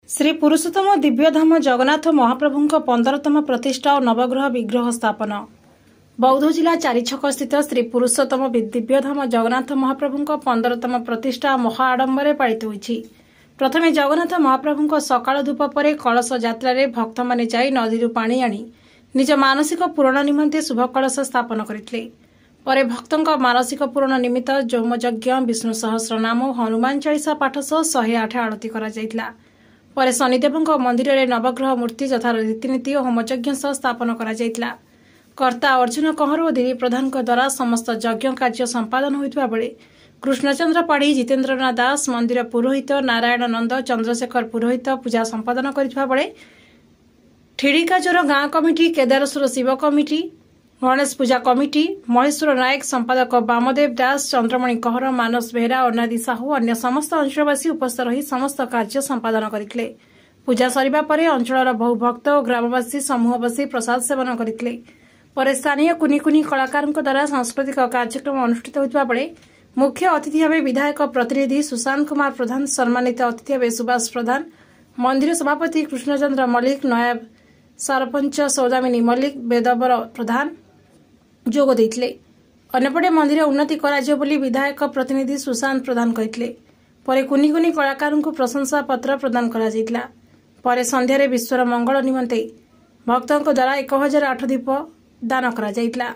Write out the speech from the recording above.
श्री पुरुषोत्तम दिव्यधाम जगन्नाथ महाप्रभु 15तम प्रतिष्ठा और नवग्रह विग्रह स्थापन। बौद्ध जिला चारिछक स्थित श्री पुरुषोत्तम दिव्यधाम जगन्नाथ महाप्रभु 15तम प्रतिष्ठा महाआडंबर पालित होइछि। प्रथमे जगन्नाथ महाप्रभु सकाळ धूप पर कलश यात्रा भक्त माने जाई नदी पानी आनी निज मानसिक पूरण निमंते शुभ कलश स्थापन करथिले। परे भक्तों मानसिक पूरण निमित्त जोमयज्ञ विष्णु सहस्रनाम हनुमान चालीसा पाठ सह 108 आरती करा जायतिला। परे शनिदेव मंदिर में नवग्रह मूर्ति यथा रीतिनीति और होमयज्ञ सह स्थापन करा जायतिला। कर्ता अर्जुन कंवर और दिलीप प्रधान द्वारा समस्त यज्ञ कार्य संपादन होइतबा बेले कृष्णचंद्र पाढ़ी जितेन्द्रनाथ दास मंदिर पुरोहित नारायण नंद चंद्रशेखर पुरोहित पूजा संपादन करथिबा बेले ठिड़िकाचोर गाँ कमिटी केदारेश्वर शिव कमिटी गणेश पूजा कमिटी महेश्वर नायक संपादक वामदेव दास चंद्रमणि कहर मानस बेहरा अनादि साहू अन्य समस्त अंचलवासी उपस्थित रही समस्त कार्य संपादन करथिले। पूजा सरिबा परे अंचलर बहु भक्त और ग्रामवासी समूह बसी प्रसाद सेवन करथिले। परे स्थानीय कुनी कुनी कलाकारଙ୍କ द्वारा सांस्कृतिक कार्यक्रम अनुष्ठित होइतबा बेले मुख्य अतिथि भाव विधायक प्रतिनिधि सुशांत कुमार प्रधान, सम्मानित अतिथि भाव सुभाष प्रधान, मंदिर सभापति कृष्णचंद्र मल्लिक, नायब सरपंच सौदामिनी मल्लिक, वेदवर प्रधान जोग देथिले। अन्यपटे मंदिर उन्नति कराजियो बोली विधायक प्रतिनिधि सुशांत प्रधान कहिथिले। परे कुनी कुनी कलाकारଙ୍କୁ प्रशंसा पत्र प्रदान करा जायतिला। परे संध्यारे विश्वर मंगल निमंते भक्तों द्वारा 1008 दीप दान करा जायतिला।